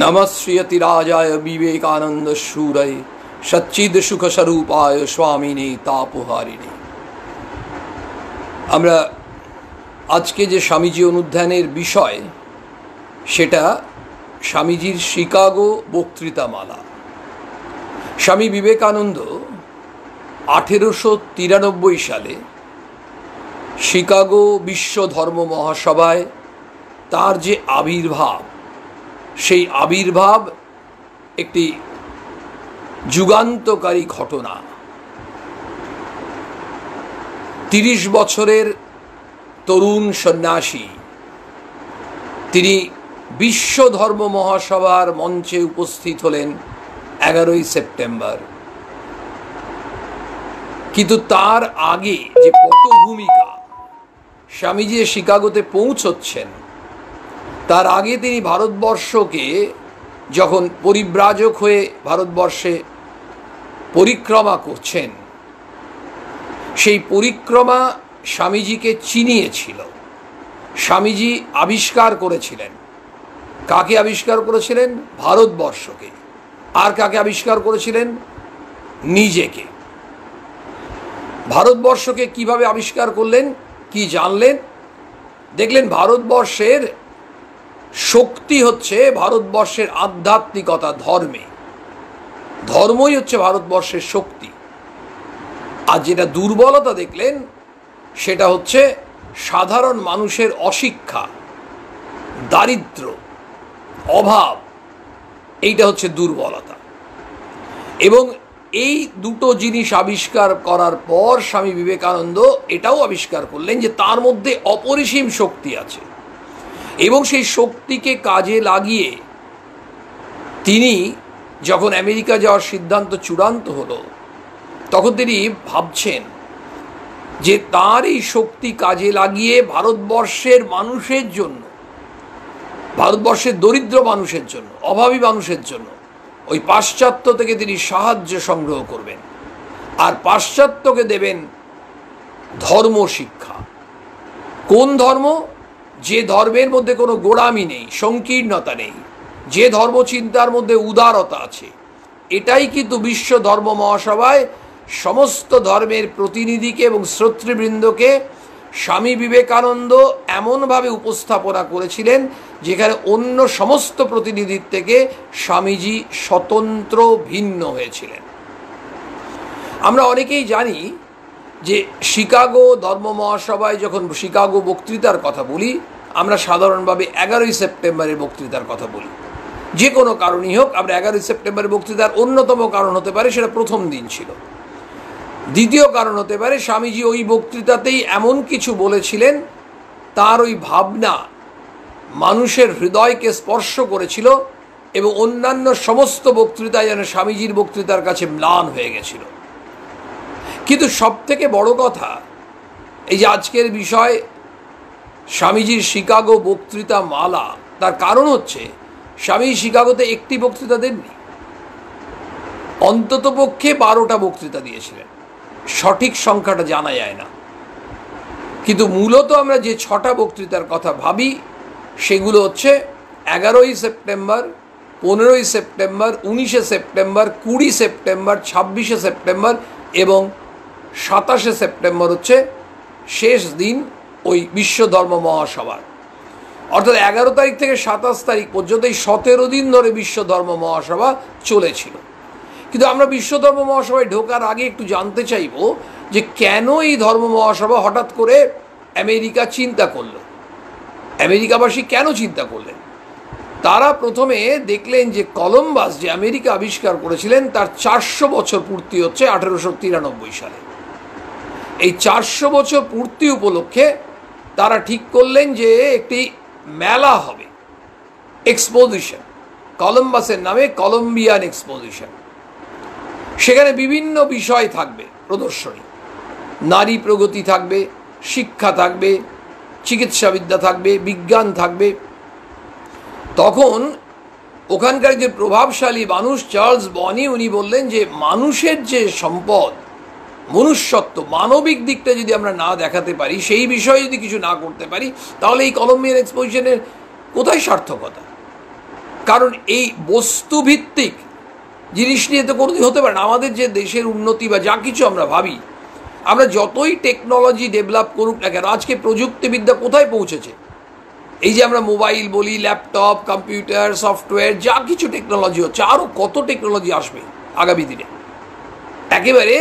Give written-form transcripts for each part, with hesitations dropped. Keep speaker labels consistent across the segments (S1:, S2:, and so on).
S1: नमः श्रीयतिराजाय विवेकानंद शूरये सच्चिद सुख स्वरूपाय स्वामिने तापहारिणे। আমরা আজকে যে স্বামীজি অনুধ্যানের বিষয় সেটা স্বামীজির শিকাগো বক্তৃতামালা। স্বামী বিবেকানন্দ 1893 সালে শিকাগো বিশ্ব ধর্ম মহাসভায় তার যে আবির্ভাব, সেই আবির্ভাব একটি যুগান্তকারী ঘটনা। 30 বছরের তরুণ সন্ন্যাসী তিনি বিশ্ব ধর্ম মহাসভার মঞ্চে উপস্থিত হলেন 11ই সেপ্টেম্বর। কিন্তু তার আগে যে পটভূমিকা, স্বামীজি শিকাগোতে পৌঁছচ্ছেন তার আগে তিনি ভারতবর্ষকে যখন পরিব্রাজক হয়ে ভারতবর্ষে পরিক্রমা করছেন, সেই পরিক্রমা স্বামীজিকে চিনিয়েছিল। স্বামীজি আবিষ্কার করেছিলেন। কাকে আবিষ্কার করেছিলেন? ভারতবর্ষকে। আর কাকে আবিষ্কার করেছিলেন? নিজেকে। ভারতবর্ষকে কিভাবে আবিষ্কার করলেন, কি জানলেন? দেখলেন ভারতবর্ষের শক্তি হচ্ছে ভারতবর্ষের আধ্যাত্মিকতা, ধর্মে। ধর্মই হচ্ছে ভারতবর্ষের শক্তি। আর যেটা দুর্বলতা দেখলেন সেটা হচ্ছে সাধারণ মানুষের অশিক্ষা, দারিদ্র্য, অভাব। এইটা হচ্ছে দুর্বলতা। এবং এই দুটো জিনিস আবিষ্কার করার পর স্বামী বিবেকানন্দ এটাও আবিষ্কার করলেন যে তার মধ্যে অপরিসীম শক্তি আছে, এবং সেই শক্তিকে কাজে লাগিয়ে তিনি যখন আমেরিকা যাওয়ার সিদ্ধান্ত চূড়ান্ত হলো, তখন তিনি ভাবছেন যে তার এই শক্তি কাজে লাগিয়ে ভারতবর্ষের মানুষের জন্য, ভারতবর্ষের দরিদ্র মানুষের জন্য, অভাবী মানুষের জন্য ওই পাশ্চাত্য থেকে তিনি সাহায্য সংগ্রহ করবেন, আর পাশ্চাত্যকে দেবেন ধর্ম শিক্ষা। কোন ধর্ম? যে ধর্মের মধ্যে কোনো গোড়ামি নেই, সংকীর্ণতা নেই, যে ধর্মচিন্তার মধ্যে উদারতা আছে। এটাই কিন্তু বিশ্ব ধর্ম মহাসভায় সমস্ত ধর্মের প্রতিনিধিকে এবং শ্রোতৃবৃন্দকে স্বামী বিবেকানন্দ এমনভাবে উপস্থাপনা করেছিলেন যেখানে অন্য সমস্ত প্রতিনিধির থেকে স্বামীজি স্বতন্ত্র, ভিন্ন হয়েছিলেন। আমরা অনেকেই জানি যে শিকাগো ধর্ম মহাসভায় যখন শিকাগো বক্তৃতার কথা বলি, আমরা সাধারণভাবে 11ই সেপ্টেম্বরের বক্তৃতার কথা বলি। যে কোনো কারণই হোক, আমরা 11ই সেপ্টেম্বরের বক্তৃতার অন্যতম কারণ হতে পারে সেটা প্রথম দিন ছিল। দ্বিতীয় কারণ হতে পারে স্বামীজি ওই বক্তৃতাতেই এমন কিছু বলেছিলেন, তার ওই ভাবনা মানুষের হৃদয়কে স্পর্শ করেছিল এবং অন্যান্য সমস্ত বক্তৃতায় যেন স্বামীজির বক্তৃতার কাছে ম্লান হয়ে গেছিল। কিন্তু সব থেকে বড় কথা, এই যে আজকের বিষয় স্বামীজির শিকাগো বক্তৃতা মালা, তার কারণ হচ্ছে স্বামী শিকাগোতে একটি বক্তৃতা দেননি, অন্তত পক্ষে 12টা বক্তৃতা দিয়েছিলেন। সঠিক সংখ্যাটা জানা যায় না, কিন্তু মূলত আমরা যে 6টা বক্তৃতার কথা ভাবি সেগুলো হচ্ছে 11ই সেপ্টেম্বর, 15ই সেপ্টেম্বর, 19শে সেপ্টেম্বর, 20 সেপ্টেম্বর, 26শে সেপ্টেম্বর এবং 27শে সেপ্টেম্বর হচ্ছে শেষ দিন ওই বিশ্ব ধর্ম মহাসভার। অর্থাৎ 11 তারিখ থেকে 27 তারিখ পর্যন্ত এই 17 দিন ধরে বিশ্ব ধর্ম মহাসভা চলেছিল। কিন্তু আমরা বিশ্ব ধর্ম মহাসভায় ঢোকার আগে একটু জানতে চাইব যে কেন এই ধর্ম মহাসভা হঠাৎ করে আমেরিকা চিন্তা করল, আমেরিকাবাসী কেন চিন্তা করলেন? তারা প্রথমে দেখলেন যে কলম্বাস যে আমেরিকা আবিষ্কার করেছিলেন তার 400 বছর পূর্তি হচ্ছে 1893 সালে। এই 400 বছর পূর্তি উপলক্ষে তারা ঠিক করলেন যে একটি মেলা হবে, এক্সপোজিশন, কলম্বাসের নামে কলম্বিয়ান এক্সপোজিশন। সেখানে বিভিন্ন বিষয় থাকবে প্রদর্শনী, নারী প্রগতি থাকবে, শিক্ষা থাকবে, চিকিৎসাবিদ্যা থাকবে, বিজ্ঞান থাকবে। তখন ওখানকার যে প্রভাবশালী মানুষ চার্লস বনি, উনি বললেন যে মানুষের যে সম্পদ, মনুষ্যত্ব, মানবিক দিকটা যদি আমরা না দেখাতে পারি, সেই বিষয়ে যদি কিছু না করতে পারি, তাহলে এই কলম্বিয়ান এক্সপোজিশনের কোথায় সার্থকতা? কারণ এই বস্তুভিত্তিক জিনিস নিয়ে তো কোনোদিন হতে পারে না। আমাদের যে দেশের উন্নতি বা যা কিছু আমরা ভাবি, আমরা যতই টেকনোলজি ডেভেলপ করুক না কেন, আজকে প্রযুক্তিবিদ্যা কোথায় পৌঁছেছে? এই যে আমরা মোবাইল বলি, ল্যাপটপ, কম্পিউটার, সফটওয়্যার, যা কিছু টেকনোলজি হচ্ছে, আরও কত টেকনোলজি আসবে আগামী দিনে। একেবারে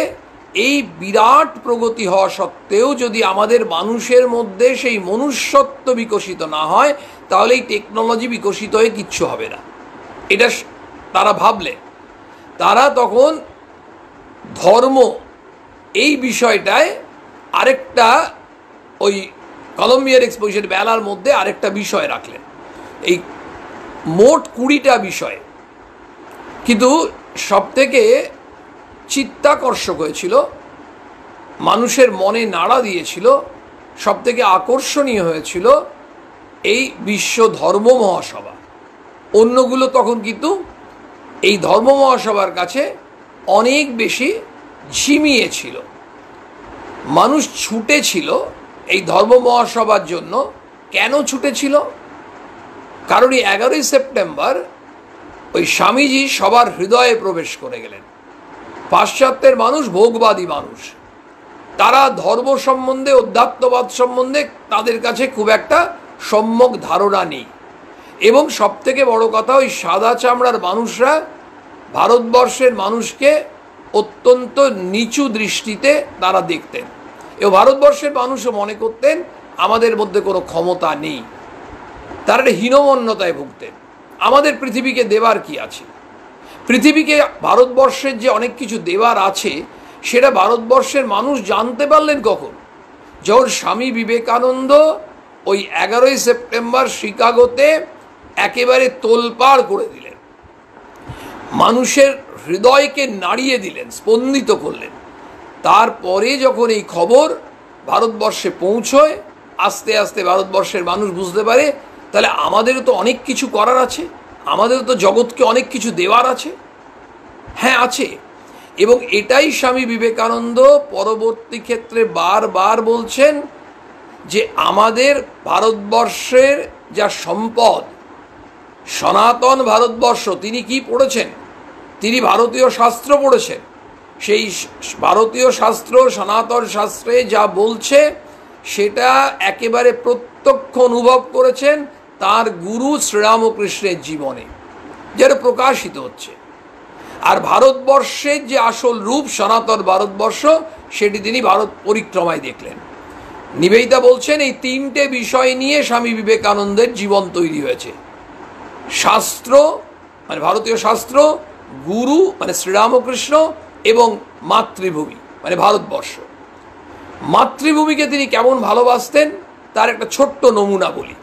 S1: এই বিরাট প্রগতি হওয়া সত্ত্বেও যদি আমাদের মানুষের মধ্যে সেই মনুষ্যত্ব বিকশিত না হয়, তাহলে এই টেকনোলজি বিকশিত হয়ে কিচ্ছু হবে না। এটা তারা ভাবলে, তারা তখন ধর্ম এই বিষয়টায় আরেকটা, ওই কলম্বিয়ার এক্সপোজিশন বেলার মধ্যে আরেকটা বিষয় রাখলেন, এই মোট 20টা বিষয়। কিন্তু সবথেকে চিত্তাকর্ষক হয়েছিল, মানুষের মনে নাড়া দিয়েছিল, সবথেকে আকর্ষণীয় হয়েছিল এই বিশ্ব ধর্ম মহাসভা। অন্যগুলো তখন কিন্তু এই ধর্ম মহাসভার কাছে অনেক বেশি ঝিমিয়েছিল। মানুষ ছুটেছিল এই ধর্ম মহাসভার জন্য। কেন ছুটেছিল? কারণ এই 11ই সেপ্টেম্বর ওই স্বামীজি সবার হৃদয়ে প্রবেশ করে গেলেন। পাশ্চাত্যের মানুষ ভোগবাদী মানুষ, তারা ধর্ম সম্বন্ধে, অধ্যাত্মবাদ সম্বন্ধে তাদের কাছে খুব একটা সম্যক ধারণা নেই। এবং সবথেকে বড় কথা, ওই সাদা চামড়ার মানুষরা ভারতবর্ষের মানুষকে অত্যন্ত নিচু দৃষ্টিতে তারা দেখতেন, এবং ভারতবর্ষের মানুষও মনে করতেন আমাদের মধ্যে কোনো ক্ষমতা নেই। তারা একটা হীনমন্যতায় ভুগতেন। আমাদের পৃথিবীকে দেবার কি আছে? পৃথিবীকে, ভারতবর্ষের যে অনেক কিছু দেবার আছে, সেটা ভারতবর্ষের মানুষ জানতে পারলেন কখন? যখন স্বামী বিবেকানন্দ ওই 11ই সেপ্টেম্বর শিকাগোতে একেবারে তোলপাড় করে দিলেন, মানুষের হৃদয়কে নাড়িয়ে দিলেন, স্পন্দিত করলেন। তারপরে যখন এই খবর ভারতবর্ষে পৌঁছয়, আস্তে আস্তে ভারতবর্ষের মানুষ বুঝতে পারে তাহলে আমাদেরও তো অনেক কিছু করার আছে, আমাদেরও তো জগৎকে অনেক কিছু দেওয়ার আছে। হ্যাঁ, আছে। এবং এটাই স্বামী বিবেকানন্দ পরবর্তী ক্ষেত্রে বারবার বলছেন যে আমাদের ভারতবর্ষের যা সম্পদ, সনাতন ভারতবর্ষ, তিনি কি পড়েছেন? তিনি ভারতীয় শাস্ত্র পড়েছেন। সেই ভারতীয় শাস্ত্র, সনাতন শাস্ত্রে যা বলছে সেটা একেবারে প্রত্যক্ষ অনুভব করেছেন তার গুরু শ্রীরামকৃষ্ণের জীবনে, যেটা প্রকাশিত হচ্ছে। আর ভারতবর্ষের যে আসল রূপ, সনাতন ভারতবর্ষ, সেটি তিনি ভারত পরিক্রমায় দেখলেন। নিবেদিতা বলছেন এই 3টে বিষয় নিয়ে স্বামী বিবেকানন্দের জীবন তৈরি হয়েছে। শাস্ত্র মানে ভারতীয় শাস্ত্র, গুরু মানে শ্রীরামকৃষ্ণ, এবং মাতৃভূমি মানে ভারতবর্ষ। মাতৃভূমিকে তিনি কেমন ভালোবাসতেন তার একটা ছোট্ট নমুনা বলি।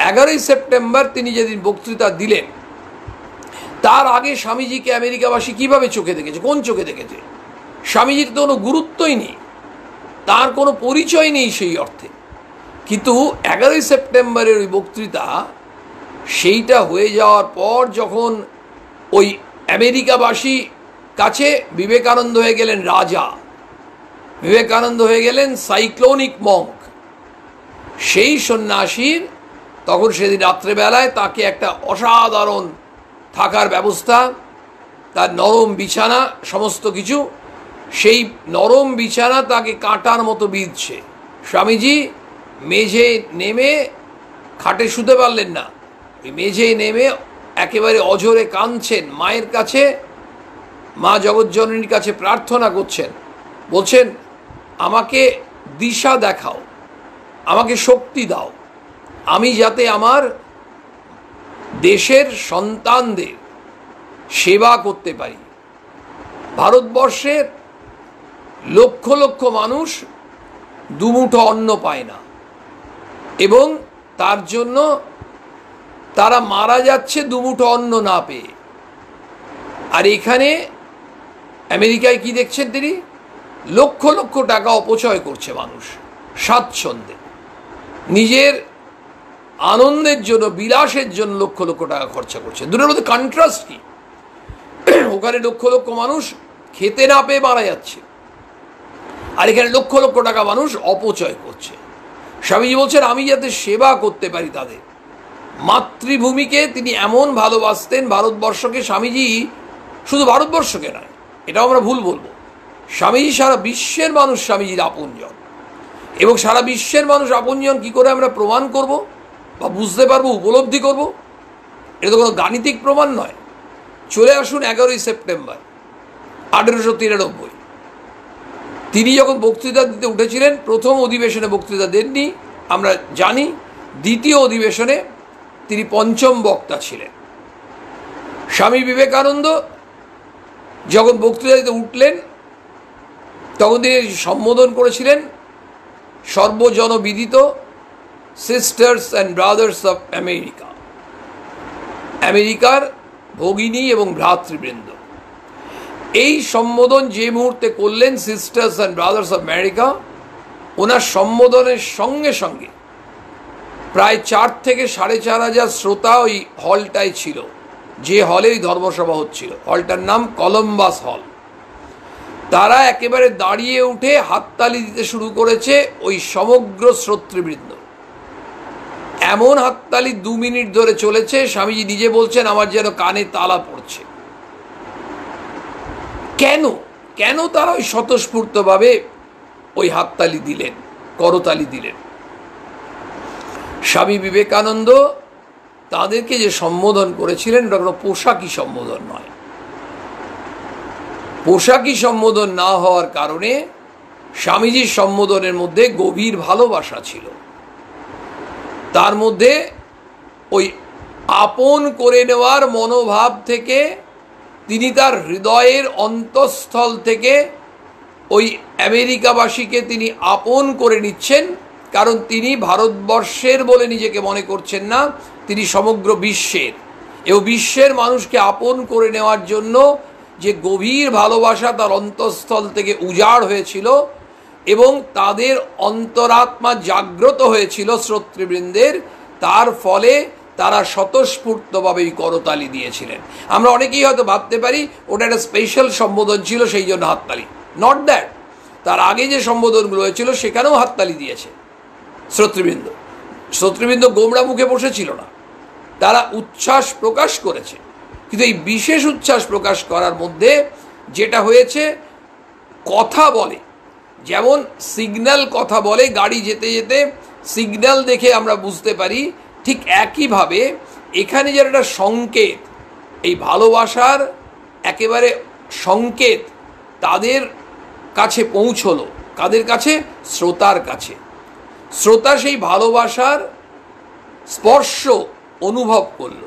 S1: 11ই সেপ্টেম্বর তিনি যেদিন বক্তৃতা দিলেন, তার আগে স্বামীজিকে আমেরিকাবাসী কিভাবে চোখে দেখেছে, কোন চোখে দেখেছে? স্বামীজির তো কোনো গুরুত্বই নেই, তার কোনো পরিচয় নেই সেই অর্থে। কিন্তু 11ই সেপ্টেম্বরের ওই বক্তৃতা, সেইটা হয়ে যাওয়ার পর যখন ওই আমেরিকাবাসী কাছে বিবেকানন্দ হয়ে গেলেন রাজা, বিবেকানন্দ হয়ে গেলেন সাইক্লোনিক মঙ্ক, সেই সন্ন্যাসীর তখন সেদিন রাত্রেবেলায় তাকে একটা অসাধারণ থাকার ব্যবস্থা, তার নরম বিছানা, সমস্ত কিছু, সেই নরম বিছানা তাকে কাঁটার মতো বিঁধছে। স্বামীজি মেঝে নেমে, খাটে শুতে পারলেন না, ওই মেঝে নেমে একেবারে অঝরে কাঁদছেন, মায়ের কাছে, মা জগৎজননীর কাছে প্রার্থনা করছেন, বলছেন আমাকে দিশা দেখাও, আমাকে শক্তি দাও, আমি যাতে আমার দেশের সন্তানদের সেবা করতে পারি। ভারতবর্ষের লক্ষ লক্ষ মানুষ দুমুঠো অন্ন পায় না, এবং তার জন্য তারা মারা যাচ্ছে দুমুঠো অন্ন না পেয়ে। আর এখানে আমেরিকায় কি দেখছেন তিনি? লক্ষ লক্ষ টাকা অপচয় করছে মানুষ স্বাচ্ছন্দ্যে, নিজের আনন্দের জন্য, বিলাসের জন্য লক্ষ লক্ষ টাকা খরচা করছে। দুটোর মধ্যে কন্ট্রাস্ট কি? ওখানে লক্ষ লক্ষ মানুষ খেতে না পেয়ে মারা যাচ্ছে, আর এখানে লক্ষ লক্ষ টাকা মানুষ অপচয় করছে। স্বামীজি বলছেন আমি যাতে সেবা করতে পারি তাদের, মাতৃভূমিকে তিনি এমন ভালোবাসতেন, ভারতবর্ষকে স্বামীজি শুধু ভারতবর্ষকে নয়, এটাও আমরা ভুল বলবো, স্বামীজি সারা বিশ্বের মানুষ স্বামীজির আপনজন। এবং সারা বিশ্বের মানুষ আপনজন কী করে আমরা প্রমাণ করব বা বুঝতে পারবো, উপলব্ধি করব? এটা তো কোনো গাণিতিক প্রমাণ নয়। চলে আসুন 11ই সেপ্টেম্বর 1893। তিনি যখন বক্তৃতা দিতে উঠেছিলেন, প্রথম অধিবেশনে বক্তৃতা দেননি আমরা জানি, দ্বিতীয় অধিবেশনে তিনি পঞ্চম বক্তা ছিলেন। স্বামী বিবেকানন্দ যখন বক্তৃতা দিতে উঠলেন তখন তিনি সম্বোধন করেছিলেন সর্বজনবিদিত sisters and brothers of America, আমেরিকার ভগিনী এবং ভ্রাতৃবৃন্দ। এই সম্বোধন যে মুহূর্তে করলেন sisters and brothers of America, ওনার সম্বোধনের সঙ্গে সঙ্গে প্রায় 4 থেকে 4,500 শ্রোতা ওই হলটায় ছিল, যে হলে ওই ধর্মসভা হচ্ছিল। হলটার নাম কলম্বাস হল। তারা একেবারে দাঁড়িয়ে উঠে হাততালি দিতে শুরু করেছে ওই সমগ্র শ্রোতৃবৃন্দ। এমন হাততালি 2 মিনিট ধরে চলেছে, স্বামীজি নিজে বলছেন আমার যেন কানে তালা পড়ছে। কেন কেন তারা ওই স্বতঃস্ফূর্তভাবে ওই হাততালি দিলেন, করতালি দিলেন? স্বামী বিবেকানন্দ তাদেরকে যে সম্বোধন করেছিলেন ওটা কোনো পোশাকি সম্বোধন নয়। পোশাকি সম্বোধন না হওয়ার কারণে স্বামীজির সম্বোধনের মধ্যে গভীর ভালোবাসা ছিল। তার মধ্যে ওই আপন করে নেওয়ার মনোভাব থেকে তিনি তার হৃদয়ের অন্তঃস্থল থেকে ওই আমেরিকাবাসীকে তিনি আপন করে নিচ্ছেন, কারণ তিনি ভারতবর্ষের বলে নিজেকে মনে করছেন না, তিনি সমগ্র বিশ্বের। এবং বিশ্বের মানুষকে আপন করে নেওয়ার জন্য যে গভীর ভালোবাসা তার অন্তঃস্থল থেকে উজাড় হয়েছিল এবং তাদের অন্তরাত্মা জাগ্রত হয়েছিল শ্রোতৃবৃন্দের, তার ফলে তারা স্বতঃস্ফূর্তভাবে করতালি দিয়েছিলেন। আমরা অনেকেই হয়তো ভাবতে পারি ওটা একটা স্পেশাল সম্বোধন ছিল সেই জন্য হাততালি। নট দ্যাট, তার আগে যে সম্বোধনগুলো হয়েছিল সেখানেও হাততালি দিয়েছে শ্রোতৃবৃন্দ। শ্রোতৃবৃন্দ গোমড়া মুখে বসেছিল না, তারা উচ্ছ্বাস প্রকাশ করেছে। কিন্তু এই বিশেষ উচ্ছ্বাস প্রকাশ করার মধ্যে যেটা হয়েছে, কথা বলে, যেমন সিগন্যাল কথা বলে, গাড়ি যেতে যেতে সিগন্যাল দেখে আমরা বুঝতে পারি, ঠিক একইভাবে এখানে যেন একটা সংকেত, এই ভালোবাসার একেবারে সংকেত তাদের কাছে পৌঁছলো। কাদের কাছে? শ্রোতার কাছে। শ্রোতা সেই ভালোবাসার স্পর্শ অনুভব করলো,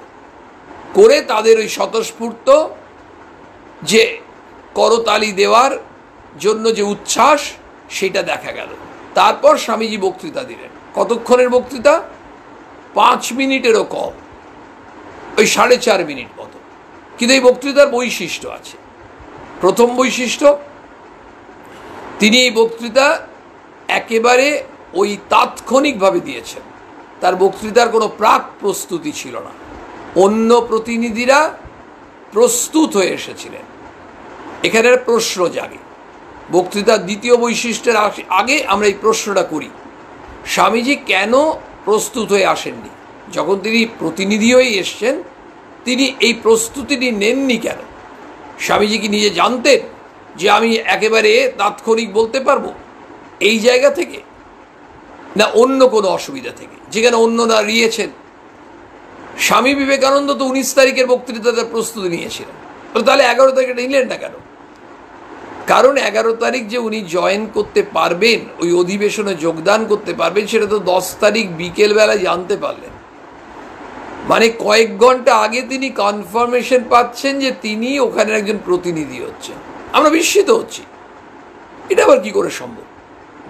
S1: করে তাদের ওই স্বতঃস্ফূর্ত যে করতালি দেওয়ার জন্য যে উচ্ছ্বাস, সেটা দেখা গেল। তারপর স্বামীজি বক্তৃতা দিলেন। কতক্ষণের বক্তৃতা? 5 মিনিটেরও কম, ওই 4.5 মিনিট মতো। কিন্তু এই বক্তৃতার বৈশিষ্ট্য আছে। প্রথম বৈশিষ্ট্য, তিনি এই বক্তৃতা একেবারে ওই তাৎক্ষণিকভাবে দিয়েছেন। তার বক্তৃতার কোনো প্রাক প্রস্তুতি ছিল না। অন্য প্রতিনিধিরা প্রস্তুত হয়ে এসেছিলেন। এখানে প্রশ্ন জাগে। বক্তৃতার দ্বিতীয় বৈশিষ্ট্যের আগে আমরা এই প্রশ্নটা করি, স্বামীজি কেন প্রস্তুত হয়ে আসেননি? যখন তিনি প্রতিনিধি হয়ে এসছেন, তিনি এই প্রস্তুতিটি নেননি কেন? স্বামীজি কি নিজে জানতেন যে আমি একেবারে তাৎক্ষণিক বলতে পারবো এই জায়গা থেকে, না অন্য কোনো অসুবিধা থেকে, যেখানে অন্যরা নিয়েছেন? স্বামী বিবেকানন্দ তো 19 তারিখের বক্তৃতাতে প্রস্তুতি নিয়েছিলেন, তাহলে 11 তারিখে নিলেন না কেন? কারণ 11 তারিখ যে উনি জয়েন করতে পারবেন, ওই অধিবেশনে যোগদান করতে পারবেন, সেটা তো 10 তারিখ বিকেলবেলা জানতে পারলেন। মানে কয়েক ঘন্টা আগে তিনি কনফার্মেশন পাচ্ছেন যে তিনি ওখানে একজন প্রতিনিধি হচ্ছেন। আমরা বিস্মিত হচ্ছি, এটা আবার কি করে সম্ভব?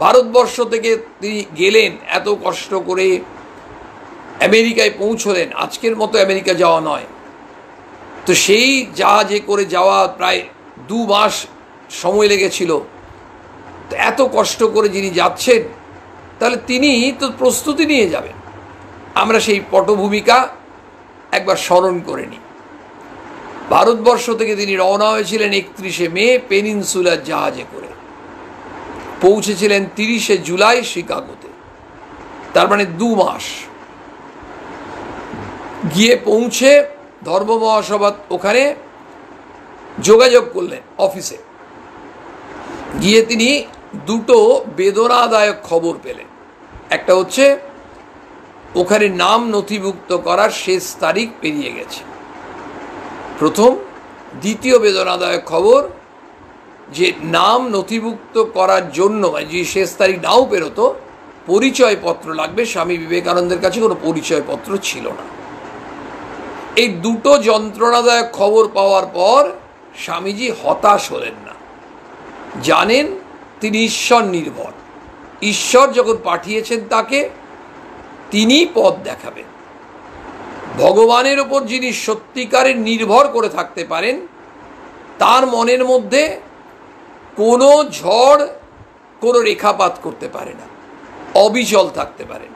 S1: ভারতবর্ষ থেকে তিনি গেলেন, এত কষ্ট করে আমেরিকায় পৌঁছলেন। আজকের মতো আমেরিকা যাওয়া নয়, তো সেই জাহাজে করে যাওয়া প্রায় 2 মাস সময় লেগেছিল। তো এত কষ্ট করে যিনি যাচ্ছেন, তাহলে তিনি তো প্রস্তুতি নিয়ে যাবেন। আমরা সেই পটভূমিকা একবার স্মরণ করে নিই। ভারতবর্ষ থেকে তিনি রওনা হয়েছিলেন 31শে মে পেনিনসুলার জাহাজে করে, পৌঁছেছিলেন 30শে জুলাই শিকাগোতে। তার মানে 2 মাস। গিয়ে পৌঁছে ধর্ম মহাসভা ওখানে যোগাযোগ করলেন অফিসে। গিয়ে তিনি দুটো বেদনাদায়ক খবর পেলেন। একটা হচ্ছে ওখানে নাম নথিভুক্ত করার শেষ তারিখ পেরিয়ে গেছে, প্রথম। দ্বিতীয় বেদনাদায়ক খবর যে নাম নথিভুক্ত করার জন্য যে শেষ তারিখ নাও পেরোতো, পরিচয়পত্র লাগবে। স্বামী বিবেকানন্দের কাছে কোনো পরিচয়পত্র ছিল না। এই দুটো যন্ত্রণাদায়ক খবর পাওয়ার পর স্বামীজি হতাশ হলেন না। জানেন তিনি ঈশ্বর নির্ভর, ঈশ্বর যখন পাঠিয়েছেন তাকে, তিনি পথ দেখাবেন। ভগবানের ওপর যিনি সত্যিকারের নির্ভর করে থাকতে পারেন, তার মনের মধ্যে কোনো ঝড় কোনো রেখাপাত করতে পারে না, অবিচল থাকতে পারেন।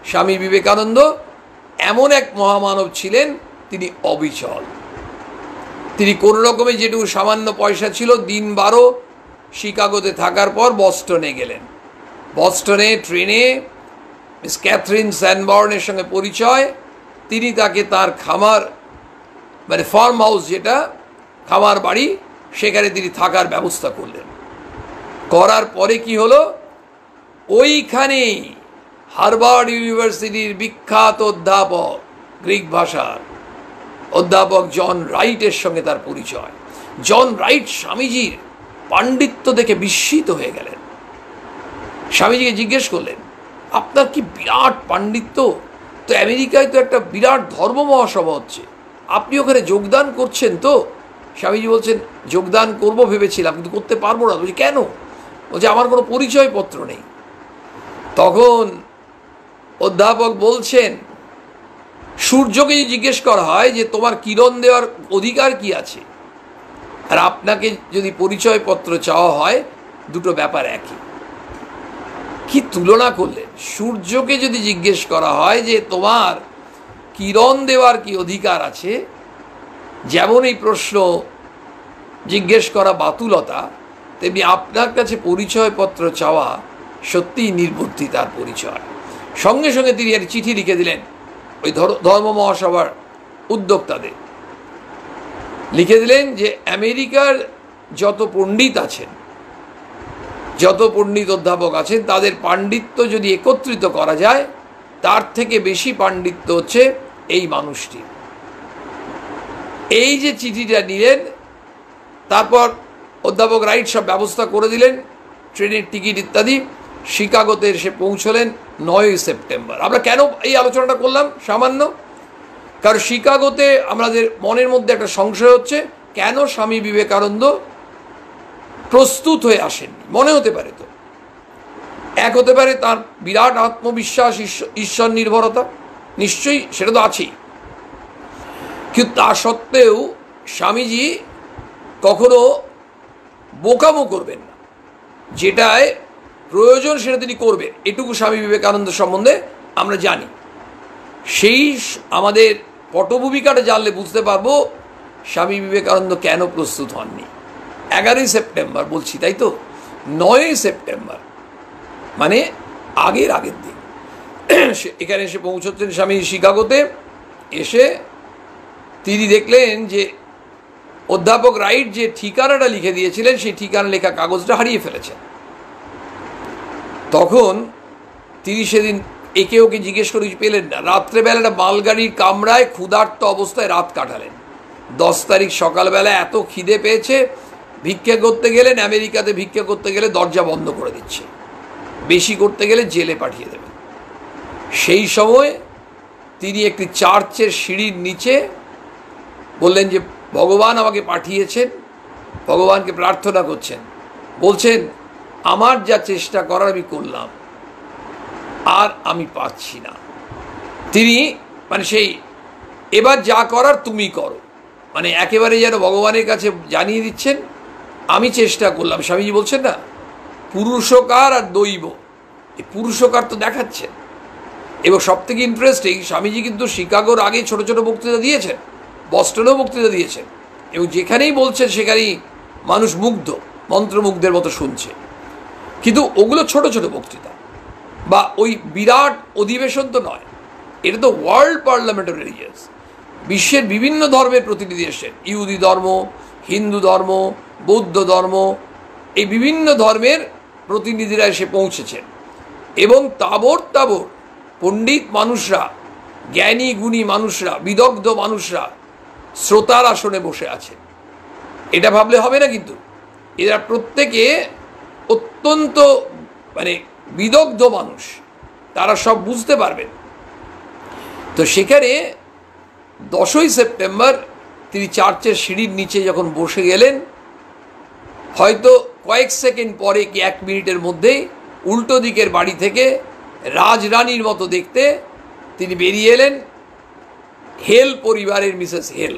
S1: স্বামী বিবেকানন্দ এমন এক মহামানব ছিলেন, তিনি অবিচল। তিনি কোনো রকমে যেটুকু সামান্য পয়সা ছিল, দিন 12 শিকাগোতে থাকার পর বস্টনে গেলেন। বস্টনে ট্রেনে মিস ক্যাথরিন স্যানবর্নের সঙ্গে পরিচয়। তিনি তাকে তার খামার, মানে ফার্ম হাউস, যেটা খামার বাড়ি, সেখানে তিনি থাকার ব্যবস্থা করলেন। করার পরে কি হলো, ওইখানেই হার্ভার্ড ইউনিভার্সিটির বিখ্যাত অধ্যাপক, গ্রিক ভাষার অধ্যাপক জন রাইটের সঙ্গে তার পরিচয়। জন রাইট স্বামীজির পাণ্ডিত্য দেখে বিস্মিত হয়ে গেলেন। স্বামীজিকে জিজ্ঞেস করলেন, আপনার কি বিরাট পাণ্ডিত্য, তো আমেরিকায় তো একটা বিরাট ধর্ম মহাসভা হচ্ছে, আপনি ওখানে যোগদান করছেন তো? স্বামীজি বলছেন, যোগদান করব ভেবেছিলাম, কিন্তু করতে পারবো না। বলছি কেন? বলছে আমার কোনো পরিচয়পত্র নেই। তখন অধ্যাপক বলছেন, সূর্যকে জিজ্ঞেস করা হয় যে তোমার কিরণ দেওয়ার অধিকার কি আছে, আর আপনাকে যদি পরিচয়পত্র চাওয়া হয়, দুটো ব্যাপার একই। কি তুলনা করলেন! সূর্যকে যদি জিজ্ঞেস করা হয় যে তোমার কিরণ দেওয়ার কি অধিকার আছে, যেমন এই প্রশ্ন জিজ্ঞেস করা বাতুলতা, তেমনি আপনার কাছে পরিচয়পত্র চাওয়া সত্যিই নির্বুদ্ধিতার পরিচয়। সঙ্গে সঙ্গে তিনি এক চিঠি লিখে দিলেন ওই ধর্ম মহাসভার উদ্যোক্তাদের। লিখে দিলেন যে আমেরিকার যত পণ্ডিত আছেন, যত পণ্ডিত অধ্যাপক আছেন, তাদের পাণ্ডিত্য যদি একত্রিত করা যায়, তার থেকে বেশি পাণ্ডিত্য হচ্ছে এই মানুষটি। এই যে চিঠিটা নিলেন, তারপর অধ্যাপক রাইট সব ব্যবস্থা করে দিলেন, ট্রেনের টিকিট ইত্যাদি। শিকাগোতে এসে পৌঁছলেন 9ই সেপ্টেম্বর। আমরা কেন এই আলোচনাটা করলাম সামান্য, কারণ শিকাগোতে আমাদের মনের মধ্যে একটা সংশয় হচ্ছে, কেন স্বামী বিবেকানন্দ প্রস্তুত হয়ে আসেননি। মনে হতে পারে, তো এক হতে পারে তার বিরাট আত্মবিশ্বাস, ঈশ্বর নির্ভরতা, নিশ্চয়ই সেটা তো আছেই, কিন্তু তা সত্ত্বেও স্বামীজি কখনো বোকামো করবেন না। যেটায় প্রয়োজন সেটা তিনি করবেন, এটুকু স্বামী বিবেকানন্দ সম্বন্ধে আমরা জানি। সেই আমাদের পটভূমিকাটা জানলে বুঝতে পারবো স্বামী বিবেকানন্দ কেন প্রস্তুত হননি। 11ই সেপ্টেম্বর বলছি, তাই তো? 9ই সেপ্টেম্বর মানে আগের দিন এখানে এসে পৌঁছচ্ছেন স্বামী শিকাগোতে। এসে তিনি দেখলেন যে অধ্যাপক রাইট যে ঠিকানাটা লিখে দিয়েছিলেন, সেই ঠিকানা লেখা কাগজটা হারিয়ে ফেলেছেন। তখন তিনি সেদিন একে ওকে জিজ্ঞেস করে পেলেন না। রাত্রেবেলাটা মালগাড়ির কামরায় ক্ষুধার্ত অবস্থায় রাত কাটালেন। 10 তারিখ সকালবেলা এত খিদে পেয়েছে, ভিক্ষা করতে গেলেন। আমেরিকাতে ভিক্ষা করতে গেলে দরজা বন্ধ করে দিচ্ছে, বেশি করতে গেলে জেলে পাঠিয়ে দেবে। সেই সময় তিনি একটি চার্চের সিঁড়ির নিচে বললেন যে ভগবান আমাকে পাঠিয়েছেন, ভগবানকে প্রার্থনা করছেন, বলছেন আমার যা চেষ্টা করার আমি করলাম, আর আমি পাচ্ছি না। তিনি মানে সেই এবার যা করার তুমি করো, মানে একেবারে যেন ভগবানের কাছে জানিয়ে দিচ্ছেন আমি চেষ্টা করলাম। স্বামীজি বলছেন না, পুরুষকার আর দৈব, এই পুরুষকার তো দেখাচ্ছেন। এবং সব থেকে ইন্টারেস্টিং, স্বামীজি কিন্তু শিকাগোর আগে ছোট ছোট বক্তৃতা দিয়েছেন, বস্টনেও বক্তৃতা দিয়েছেন, এবং যেখানেই বলছেন সেখানেই মানুষ মুগ্ধ, মন্ত্রমুগ্ধের মতো শুনছে। কিন্তু ওগুলো ছোট ছোট বক্তৃতা বা ওই বিরাট অধিবেশন তো নয়, এটা তো ওয়ার্ল্ড পার্লামেন্ট অফ রিলিজিয়স। বিশ্বের বিভিন্ন ধর্মের প্রতিনিধি এসেছেন, ইহুদি ধর্ম, হিন্দু ধর্ম, বৌদ্ধ ধর্ম, এই বিভিন্ন ধর্মের প্রতিনিধিরা এসে পৌঁছেছেন এবং তাবর তাবর পণ্ডিত মানুষরা, জ্ঞানী গুণী মানুষরা, বিদগ্ধ মানুষরা শ্রোতার আসনে বসে আছেন। এটা ভাবলে হবে না, কিন্তু এরা প্রত্যেকে অত্যন্ত বিদগ্ধ মানুষ, তারা সব বুঝতে পারবেন। তো সেখানে 10ই সেপ্টেম্বর তিনি চার্চের সিঁড়ির নিচে যখন বসে গেলেন, হয়তো কয়েক সেকেন্ড পরে কি 1 মিনিটের মধ্যেই উল্টো দিকের বাড়ি থেকে রাজরানীর মতো দেখতে তিনি বেরিয়ে এলেন। হেল পরিবারের মিসেস হেল,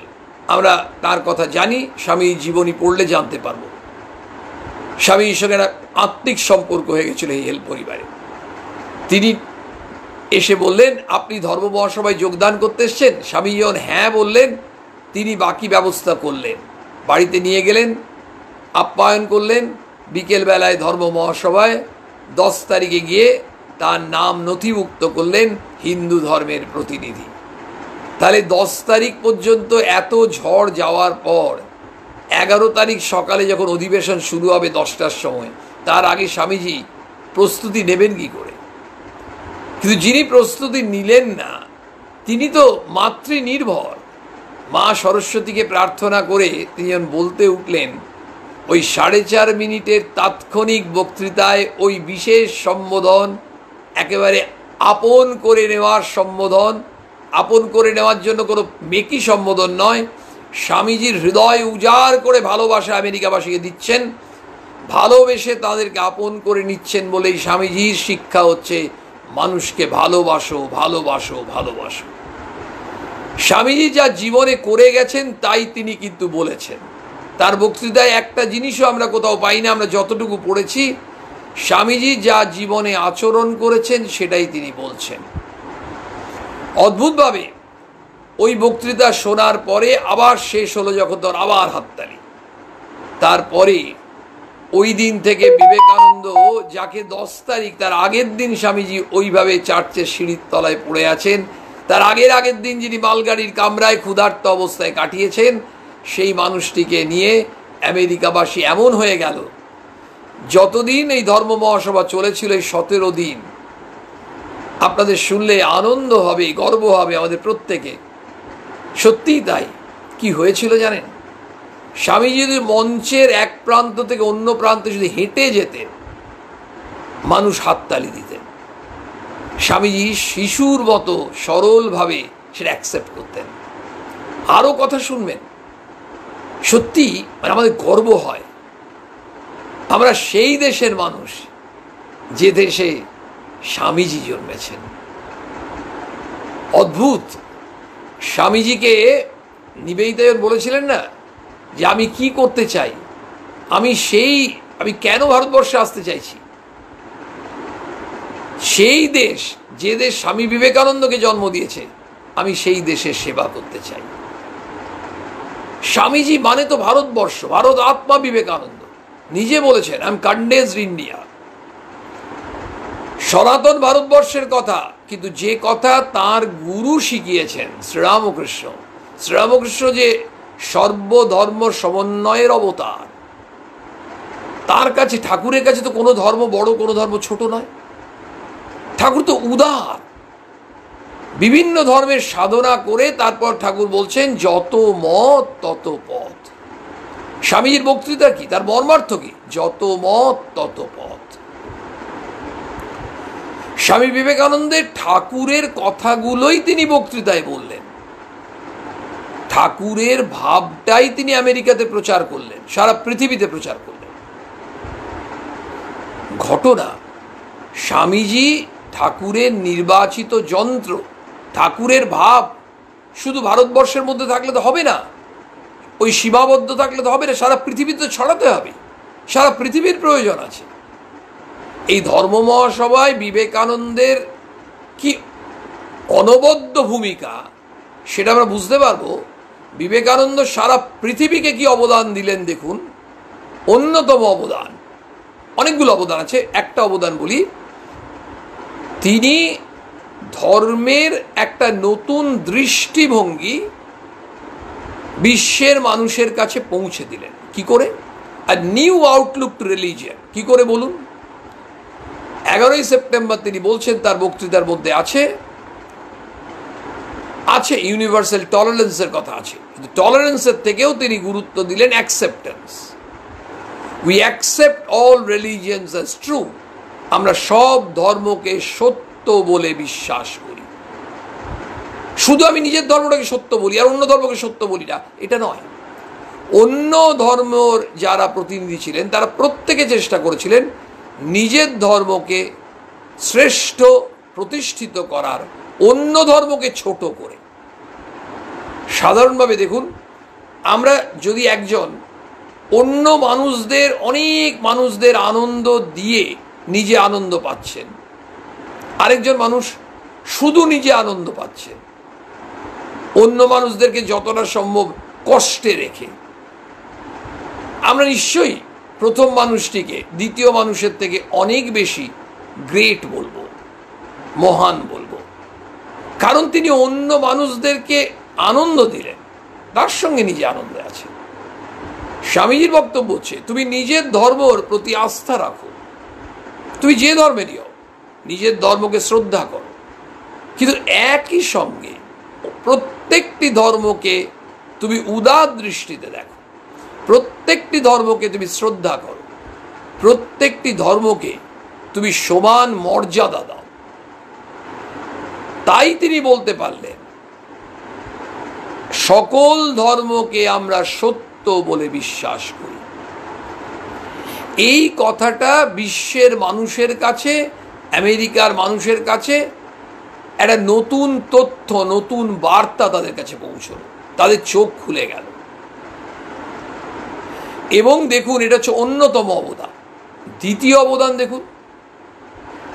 S1: আমরা তার কথা জানি, স্বামীর জীবনী পড়লে জানতে পারবো। স্বামীর সঙ্গে একটা আত্মিক সম্পর্ক হয়ে গেছিল এই হেল পরিবারে। তিনি এসে বললেন, আপনি ধর্ম মহাসভায় যোগদান করতে এসছেন? স্বামী যখন হ্যাঁ বললেন, তিনি বাকি ব্যবস্থা করলেন, বাড়িতে নিয়ে গেলেন, আপ্যায়ন করলেন। বিকেলবেলায় ধর্ম মহাসভায় 10 তারিখে গিয়ে তার নাম নথিভুক্ত করলেন হিন্দু ধর্মের প্রতিনিধি। তাহলে 10 তারিখ পর্যন্ত এত ঝড় যাওয়ার পর 11 তারিখ সকালে যখন অধিবেশন শুরু হবে 10টার সময়, তার আগে স্বামীজি প্রস্তুতি নেবেন কি করে? কিন্তু যিনি প্রস্তুতি নিলেন না, তিনি তো মাতৃনির্ভর। মা সরস্বতীকে প্রার্থনা করে তিনি যখন বলতে উঠলেন, ওই 4.5 মিনিটের তাৎক্ষণিক বক্তৃতায় ওই বিশেষ সম্বোধন, একেবারে আপন করে নেওয়ার সম্বোধন, আপন করে নেওয়ার জন্য কোনো মেকি সম্বোধন নয়, স্বামীজির হৃদয় উজাড় করে ভালোবাসা আমেরিকাবাসীকে দিচ্ছেন, ভালোবেসে তাদেরকে আপন করে নিচ্ছেন বলেই স্বামীজির শিক্ষা হচ্ছে মানুষকে ভালোবাসো, ভালোবাসো, ভালোবাসো। স্বামীজি যা জীবনে করে গেছেন তাই তিনি কিন্তু বলেছেন। তার বক্তৃতায় একটা জিনিসও আমরা কোথাও পাই না, আমরা যতটুকু পড়েছি, স্বামীজি যা জীবনে আচরণ করেছেন সেটাই তিনি বলছেন। অদ্ভুতভাবে ওই বক্তৃতা শোনার পরে আবার শেষ হলো যখন, তোর আবার হাততালি। তারপরে ওই দিন থেকে বিবেকানন্দ, যাকে 10 তারিখ তার আগের দিন স্বামীজি ওইভাবে চার্চের সিঁড়ির তলায় পড়ে আছেন, তার আগের দিন যিনি মালগাড়ির কামরায় ক্ষুধার্ত অবস্থায় কাটিয়েছেন, সেই মানুষটিকে নিয়ে আমেরিকাবাসী এমন হয়ে গেল, যতদিন এই ধর্ম মহাসভা চলেছিল, এই 17 দিন, আপনাদের শুনলে আনন্দ হবে, গর্ব হবে আমাদের প্রত্যেকে। সত্যিই তাই। কি হয়েছিল জানেন? স্বামীজি যদি মঞ্চের এক প্রান্ত থেকে অন্য প্রান্তে যদি হেঁটে যেতেন, মানুষ হাততালি দিতেন। স্বামীজি শিশুর মতো সরলভাবে সেটা অ্যাকসেপ্ট করতেন। আরও কথা শুনবেন, সত্যি আমাদের গর্ব হয়, আমরা সেই দেশের মানুষ যে দেশে স্বামীজি জন্মেছেন। অদ্ভুত। স্বামীজিকে নিবেদিতা বলেছিলেন না যে আমি কি করতে চাই, আমি কেন ভারতবর্ষে আসতে চাইছি? সেই দেশ, যে দেশ স্বামী বিবেকানন্দকে জন্ম দিয়েছে, আমি সেই দেশের সেবা করতে চাই। স্বামীজি মানে তো ভারতবর্ষ, ভারত আত্মা বিবেকানন্দ নিজে বলেছেন, আই এম কন্ডেন্সড ইন্ডিয়া, সনাতন ভারতবর্ষের কথা। কিন্তু যে কথা তার গুরু শিখিয়েছেন শ্রীরামকৃষ্ণ, শ্রীরামকৃষ্ণ যে সর্বধর্ম সমন্বয়ের অবতার, তার কাছে, ঠাকুরের কাছে তো কোনো ধর্ম বড়, কোনো ধর্ম ছোট নয়। ঠাকুর তো উদার, বিভিন্ন ধর্মের সাধনা করে তারপর ঠাকুর বলছেন যত মত তত পথ। স্বামীজির বক্তৃতা কি, তার মর্মার্থ কি? যত মত তত পথ। স্বামী বিবেকানন্দের ঠাকুরের কথাগুলোই তিনি বক্তৃতায় বললেন, ঠাকুরের ভাবটাই তিনি আমেরিকাতে প্রচার করলেন, সারা পৃথিবীতে প্রচার করলেন। ঘটনা, স্বামীজি ঠাকুরের নির্বাচিত যন্ত্র, ঠাকুরের ভাব শুধু ভারতবর্ষের মধ্যে থাকলে তো হবে না, ওই সীমাবদ্ধ থাকলে তো হবে না, সারা পৃথিবীতে ছড়াতে হবে, সারা পৃথিবীর প্রয়োজন আছে। এই ধর্ম মহাসভায় বিবেকানন্দের কি অনবদ্য ভূমিকা, সেটা আমরা বুঝতে পারবো। বিবেকানন্দ সারা পৃথিবীকে কি অবদান দিলেন দেখুন। অন্যতম অবদান, অনেকগুলো অবদান আছে, একটা অবদান বলি, তিনি ধর্মের একটা নতুন দৃষ্টিভঙ্গি বিশ্বের মানুষের কাছে পৌঁছে দিলেন কি করে? আর নিউ আউটলুক টু রিলিজিয়ন কি করে বলুন? 11ই সেপ্টেম্বর তিনি বলছেন, তার বক্তৃতার মধ্যে আছে ইউনিভার্সাল টলারেন্সের কথা আছে, কিন্তু টলারেন্সের থেকেও তিনি গুরুত্ব দিলেন acceptance. We accept all religions as true. আমরা সব ধর্মকে সত্য বলে বিশ্বাস করি। শুধু আমি নিজের ধর্মটাকে সত্য বলি আর অন্য ধর্মকে সত্য বলি না, এটা নয়। অন্য ধর্মের যারা প্রতিনিধি ছিলেন তারা প্রত্যেকে চেষ্টা করেছিলেন নিজের ধর্মকে শ্রেষ্ঠ প্রতিষ্ঠিত করার, অন্য ধর্মকে ছোট করে। সাধারণভাবে দেখুন, আমরা যদি একজন অন্য মানুষদের, অনেক মানুষদের আনন্দ দিয়ে নিজে আনন্দ পাচ্ছেন, আরেকজন মানুষ শুধু নিজে আনন্দ পাচ্ছেন, অন্য মানুষদেরকে যতটা সম্ভব কষ্টে রেখে, আমরা নিশ্চয়ই প্রথম মানুষটিকে দ্বিতীয় মানুষের থেকে অনেক বেশি গ্রেট বলবো, মহান বলবো, কারণ তিনি অন্য মানুষদেরকে আনন্দ দিলেন, তার সঙ্গে নিজে আনন্দে আছে। স্বামীজির বক্তব্য হচ্ছে, তুমি নিজের ধর্মের প্রতি আস্থা রাখো, তুমি যে ধর্মেরই হও, নিজের ধর্মকে শ্রদ্ধা করো, কিন্তু একই সঙ্গে প্রত্যেকটি ধর্মকে তুমি উদার দৃষ্টিতে দেখো, প্রত্যেকটি ধর্মকে তুমি শ্রদ্ধা করো, প্রত্যেকটি ধর্মকে তুমি সমান মর্যাদা দাও। তাই তিনি বলতে পারলেন, সকল ধর্মকে আমরা সত্য বলে বিশ্বাস করি। এই কথাটা বিশ্বের মানুষের কাছে, আমেরিকার মানুষের কাছে একটা নতুন তথ্য, নতুন বার্তা তাদের কাছে পৌঁছল, তাদের চোখ খুলে গেল। এবং দেখুন, এটা হচ্ছে অন্যতম অবদান। দ্বিতীয় অবদান দেখুন,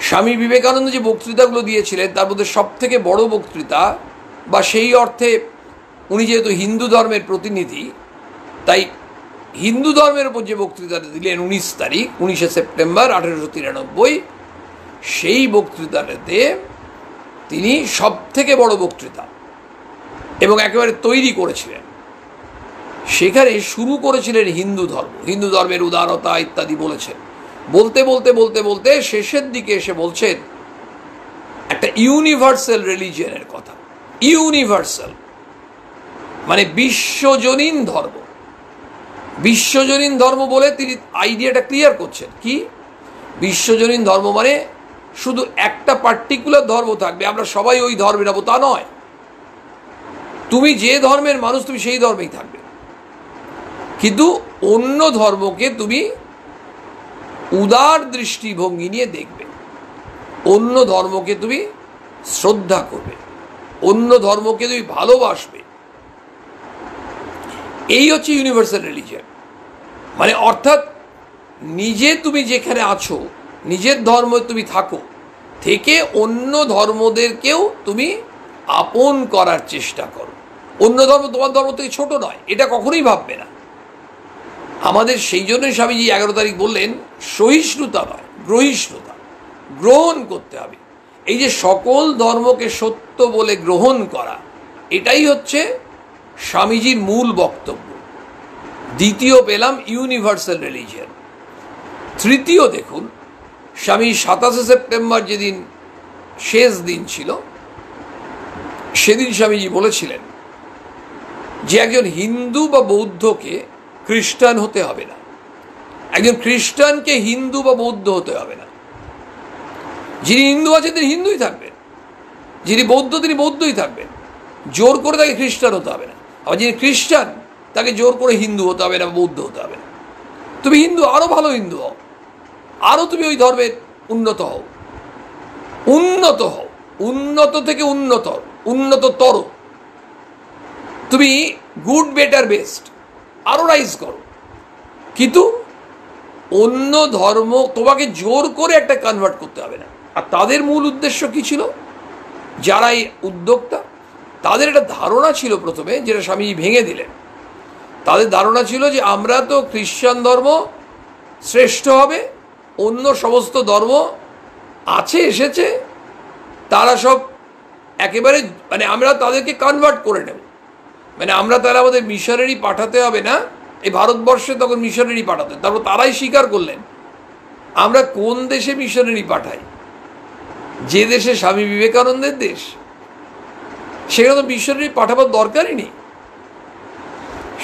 S1: স্বামী বিবেকানন্দ যে বক্তৃতাগুলো দিয়েছিলেন তার মধ্যে সব থেকে বড় বক্তৃতা, বা সেই অর্থে উনি যেহেতু হিন্দু ধর্মের প্রতিনিধি, তাই হিন্দু ধর্মের উপর যে বক্তৃতাটা দিলেন 19 সেপ্টেম্বর 1893, সেই বক্তৃতাটাতে তিনি সব থেকে বড় বক্তৃতা এবং একেবারে তৈরি করেছিলেন। সেখানে শুরু করেছিলেন হিন্দু ধর্ম, হিন্দু ধর্মের উদারতা ইত্যাদি বলেছেন। বলতে বলতে বলতে বলতে শেষের দিকে এসে বলছেন একটা ইউনিভার্সাল রিলিজিয়নের কথা। ইউনিভার্সাল মানে বিশ্বজনীন ধর্ম। বিশ্বজনীন ধর্ম বলে তিনি আইডিয়াটা ক্লিয়ার করছেন কি? বিশ্বজনীন ধর্ম মানে শুধু একটা পার্টিকুলার ধর্ম থাকবে, আমরা সবাই ওই ধর্মে নেবো তা নয়। তুমি যে ধর্মের মানুষ তুমি সেই ধর্মেই থাকবে, কিন্তু অন্য ধর্মকে তুমি উদার দৃষ্টিভঙ্গি নিয়ে দেখবে, অন্য ধর্মকে তুমি শ্রদ্ধা করবে, অন্য ধর্মকে তুমি ভালোবাসবে। এই হচ্ছে ইউনিভার্সাল রিলিজিয়ন। মানে অর্থাৎ নিজে তুমি যেখানে আছো, নিজের ধর্ম তুমি থাকো, থেকে অন্য ধর্মদেরকেও তুমি আপন করার চেষ্টা করো। অন্য ধর্ম তোমার ধর্ম থেকে ছোট নয়, এটা কখনোই ভাববে না। আমাদের সেই জন্যই স্বামীজি 11 তারিখ বললেন, সহিষ্ণুতা নয়, গ্রহিষ্ণুতা, গ্রহণ করতে হবে। এই যে সকল ধর্মকে সত্য বলে গ্রহণ করা, এটাই হচ্ছে স্বামীজির মূল বক্তব্য। দ্বিতীয় পেলাম ইউনিভার্সাল রিলিজিয়ন। তৃতীয় দেখুন, স্বামী 27 সেপ্টেম্বর যেদিন শেষ দিন ছিল, সেদিন স্বামীজি বলেছিলেন যে একজন হিন্দু বা বৌদ্ধকে খ্রিস্টান হতে হবে না, একজন খ্রিস্টানকে হিন্দু বা বৌদ্ধ হতে হবে না। যিনি হিন্দু আছেন তিনি হিন্দুই থাকবেন, যিনি বৌদ্ধ তিনি বৌদ্ধই থাকবেন, জোর করে তাকে খ্রিস্টান হতে হবে না। আবার যিনি খ্রিস্টান তাকে জোর করে হিন্দু হতে হবে না, বৌদ্ধ হতে হবে না। তুমি হিন্দু, আরো ভালো হিন্দু হও, আরো তুমি ওই ধর্মের উন্নত হও, উন্নত হও, উন্নত থেকে উন্নততর, তুমি গুড বেটার বেস্ট আরো রাইজ করো। কিন্তু অন্য ধর্ম তোমাকে জোর করে একটা কনভার্ট করতে হবে না। আর তাদের মূল উদ্দেশ্য কি ছিল? যারা এই উদ্যোক্তা, তাদের একটা ধারণা ছিল প্রথমে, যেটা স্বামীজি ভেঙে দিলেন। তাদের ধারণা ছিল যে আমরা তো খ্রিস্টান ধর্ম শ্রেষ্ঠ হবে, অন্য সমস্ত ধর্ম আছে এসেছে, তারা সব একেবারে মানে আমরা তাদেরকে কনভার্ট করে নেব, মানে আমরা তাহলে আমাদের মিশনারি পাঠাতে হবে না, এই ভারতবর্ষে তখন মিশনারি পাঠাতে। তারপর তারাই স্বীকার করলেন আমরা কোন দেশে মিশনারি পাঠাই, যে দেশে স্বামী বিবেকানন্দের দেশ, সেখানে তো মিশনারি পাঠাবার দরকারই নেই।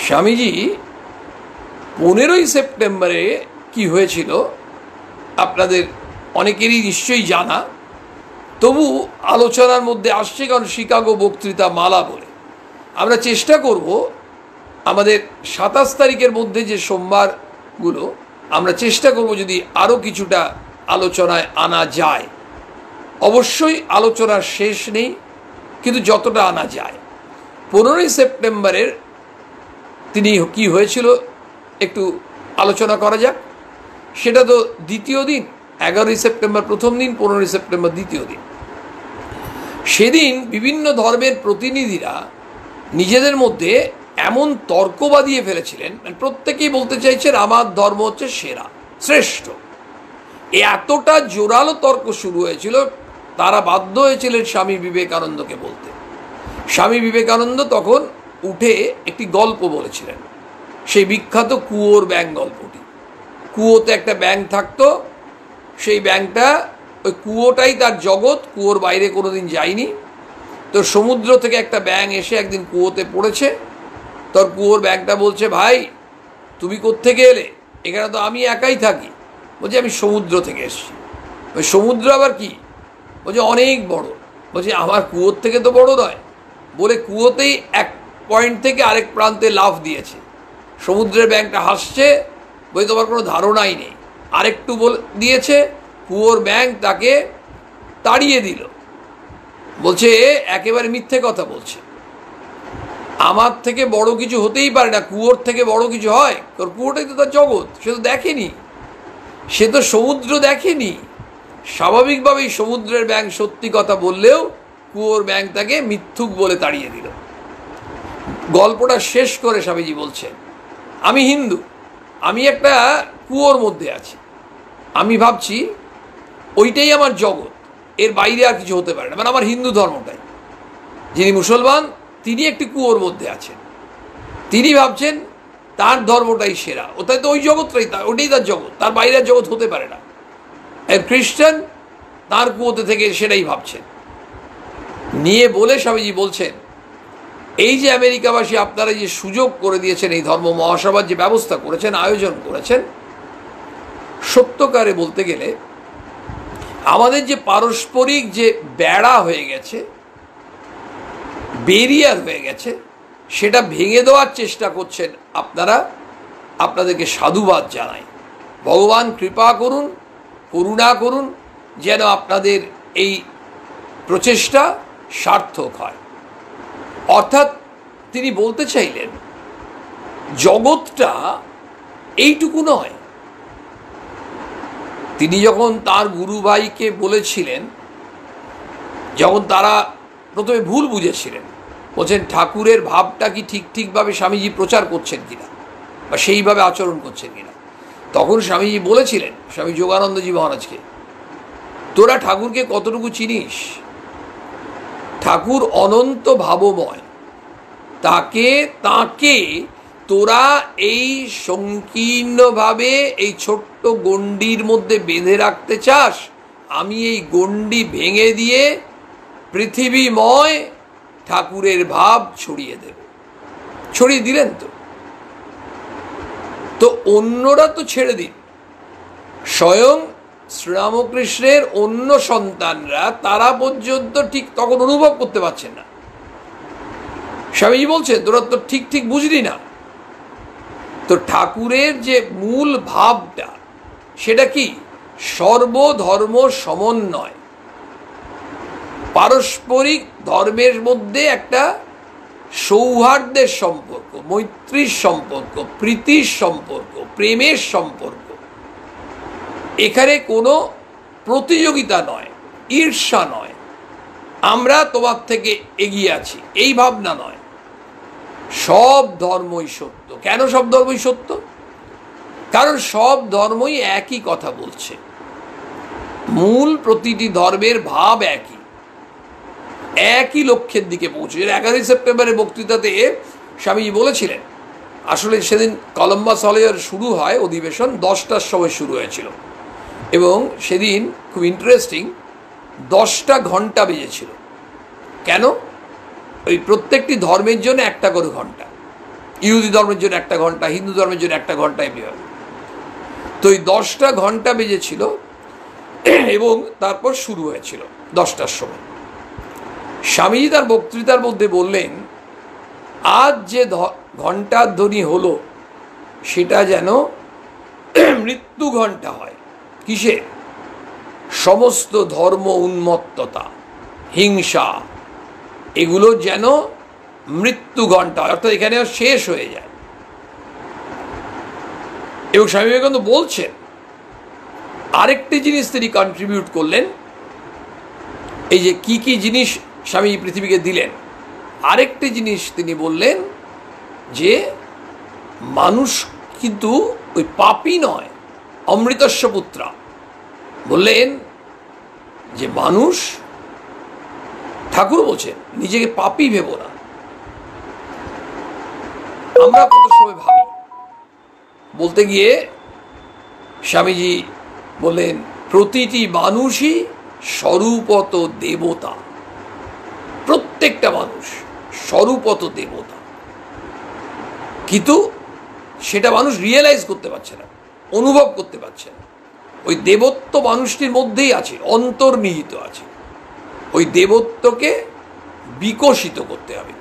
S1: স্বামীজি 15ই সেপ্টেম্বরে কি হয়েছিল আপনাদের অনেকেরই নিশ্চয়ই জানা, তবু আলোচনার মধ্যে আসছে, কারণ শিকাগো বক্তৃতা মালা বলে। আমরা চেষ্টা করব আমাদের 27 তারিখের মধ্যে যে সোমবারগুলো, আমরা চেষ্টা করব যদি আরও কিছুটা আলোচনায় আনা যায়। অবশ্যই আলোচনার শেষ নেই, কিন্তু যতটা আনা যায়। 15ই সেপ্টেম্বরের তিনি কি হয়েছিল একটু আলোচনা করা যাক। সেটা তো দ্বিতীয় দিন, 11ই সেপ্টেম্বর প্রথম দিন, 15ই সেপ্টেম্বর দ্বিতীয় দিন। সেদিন বিভিন্ন ধর্মের প্রতিনিধিরা নিজেদের মধ্যে এমন তর্ক বাঁধিয়ে ফেলেছিলেন, প্রত্যেকেই বলতে চাইছেন আমার ধর্ম হচ্ছে সেরা, শ্রেষ্ঠ। এতটা জোরালো তর্ক শুরু হয়েছিল, তারা বাধ্য হয়েছিলেন স্বামী বিবেকানন্দকে বলতে। স্বামী বিবেকানন্দ তখন উঠে একটি গল্প বলেছিলেন, সেই বিখ্যাত কুয়োর ব্যাঙ গল্পটি। কুয়োতে একটা ব্যাঙ থাকতো, সেই ব্যাঙটা, ওই কুয়োটাই তার জগৎ, কুয়োর বাইরে কোনোদিন যায়নি। তো সমুদ্র থেকে একটা ব্যাঙ এসে একদিন কুয়োতে পড়েছে। তোর কুয়োর ব্যাঙটা বলছে, ভাই তুমি কোত্থেকে এলে? এখানে তো আমি একাই থাকি। বলছে আমি সমুদ্র থেকে এসেছি। ওই সমুদ্র আবার কি? বলছে অনেক বড়। বলছে আমার কুয়োর থেকে তো বড় নয়। বলে কুয়োতেই এক পয়েন্ট থেকে আরেক প্রান্তে লাফ দিয়েছে। সমুদ্রের ব্যাঙটা হাসছে, বলে তোমার কোনো ধারণাই নেই। আরেকটু দিয়েছে, কুয়োর ব্যাঙ তাকে তাড়িয়ে দিল। বলছে একেবারে মিথ্যে কথা বলছে, আমার থেকে বড় কিছু হতেই পারে না, কুয়োর থেকে বড় কিছু হয়? তোর কুয়োটাই তো তার জগৎ, সে তো দেখেনি, সে তো সমুদ্র দেখেনি। স্বাভাবিকভাবেই সমুদ্রের ব্যাঙ সত্যি কথা বললেও কুয়োর ব্যাঙ তাকে মিথ্যুক বলে তাড়িয়ে দিল। গল্পটা শেষ করে স্বামীজি বলছেন, আমি হিন্দু, আমি একটা কুয়োর মধ্যে আছি, আমি ভাবছি ওইটাই আমার জগৎ, এর বাইরে আর কিছু হতে পারে না। মানে আমার হিন্দু ধর্মটাই। যিনি মুসলমান তিনি একটি কুয়োর মধ্যে আছেন, তিনি ভাবছেন তার ধর্মটাই সেরা, ওটাই তো ওই জগৎটাই, ওটাই তার জগৎ, তার বাইরে জগৎ হতে পারে না। আর খ্রিস্টান তার কুয়োতে থেকে সেটাই ভাবছেন। নিয়ে বলে স্বামীজি বলছেন, এই যে আমেরিকাবাসী আপনারা যে সুযোগ করে দিয়েছেন, এই ধর্ম মহাসভার যে ব্যবস্থা করেছেন, আয়োজন করেছেন, সত্যকারে বলতে গেলে আমাদের যে পারস্পরিক যে বেড়া হয়ে গেছে, ব্যারিয়ার হয়ে গেছে, সেটা ভেঙে দেওয়ার চেষ্টা করছেন আপনারা। আপনাদেরকে সাধুবাদ জানাই। ভগবান কৃপা করুন, করুণা করুন, যেন আপনাদের এই প্রচেষ্টা সার্থক হয়। অর্থাৎ তিনি বলতে চাইলেন জগৎটা এইটুকু নয়। তিনি যখন তার গুরু ভাইকে বলেছিলেন, যখন তারা প্রথমে ভুল বুঝেছিলেন, বলছেন ঠাকুরের ভাবটা কি ঠিকভাবে স্বামীজি প্রচার করছেন কিনা, বা সেইভাবে আচরণ করছেন কিনা, তখন স্বামীজি বলেছিলেন, স্বামী যোগানন্দজি মহারাজকে, তোরা ঠাকুরকে কতটুকু চিনিস? ঠাকুর অনন্ত ভাবময়, তাকে তোরা এই সংকীর্ণভাবে এই ছোট্ট গণ্ডির মধ্যে বেঁধে রাখতে চাস? আমি এই গণ্ডি ভেঙে দিয়ে পৃথিবীময় ঠাকুরের ভাব ছড়িয়ে দেব। ছড়িয়ে দিলেন তো অন্যরা তো ছেড়ে দিন, স্বয়ং শ্রীরামকৃষ্ণের অন্য সন্তানরা তারা পর্যন্ত ঠিক তখন অনুভব করতে পারছেন না। স্বামীজি বলছেন তোরা তো ঠিক বুঝলি না। তো ঠাকুরের যে মূল ভাবটা সেটা কি? সর্বধর্ম সমন্বয়, পারস্পরিক ধর্মের মধ্যে একটা সৌহার্দ্যের সম্পর্ক, মৈত্রীর সম্পর্ক, প্রীতির সম্পর্ক, প্রেমের সম্পর্ক। এখানে কোনো প্রতিযোগিতা নয়, ঈর্ষা নয়, আমরা তোমার থেকে এগিয়ে আছি এই ভাবনা নয়। সব ধর্মই সত্য। কেন সব ধর্মই সত্য? কারণ সব ধর্মই একই কথা বলছে, মূল প্রতিটি ধর্মের ভাব একই লক্ষ্যের দিকে পৌঁছে। 11ই সেপ্টেম্বরের বক্তৃতাতে স্বামীজি বলেছিলেন, আসলে সেদিন কলম্বাস হলের শুরু হয় অধিবেশন 10টার সময় শুরু হয়েছিল, এবং সেদিন খুব ইন্টারেস্টিং 10টা ঘন্টা বেজেছিল। কেন? ওই প্রত্যেকটি ধর্মের জন্য একটা করে ঘন্টা, ইহুদি ধর্মের জন্য একটা ঘন্টা, হিন্দু ধর্মের জন্য একটা ঘন্টা, এমনিভাবে। তো ওই 10টা ঘন্টা বেজেছিল এবং তারপর শুরু হয়েছিল 10টার সময়। স্বামীজি তার বক্তৃতার মধ্যে বললেন, আজ যে ঘন্টার ধ্বনি হলো সেটা যেন মৃত্যু ঘন্টা হয়। কিসে? সমস্ত ধর্ম উন্মত্ততা, হিংসা, এগুলো যেন মৃত্যু ঘন্টা হয়, অর্থাৎ এখানে শেষ হয়ে যায়। এবং স্বামী বিবেকানন্দ বলছেন, আরেকটি জিনিস তিনি কন্ট্রিবিউট করলেন, এই যে কি কি জিনিস স্বামী পৃথিবীকে দিলেন, আরেকটি জিনিস তিনি বললেন যে মানুষ কিন্তু ওই পাপী নয়, অমৃতস্য পুত্রা। বললেন যে মানুষ, ঠাকুর বলছেন, নিজেকে পাপী ভেবো না। আমরা কত সময় ভাবি। বলতে গিয়ে স্বামীজি বললেন, প্রতিটি মানুষই স্বরূপত দেবতা, প্রত্যেকটা মানুষ স্বরূপত দেবতা, কিন্তু সেটা মানুষ রিয়েলাইজ করতে পারছে না, অনুভব করতে পারছে না। ওই দেবত্ব মানুষটির মধ্যেই আছে, অন্তর্নিহিত আছে। ওই দেবত্বকে বিকশিত করতে হবে।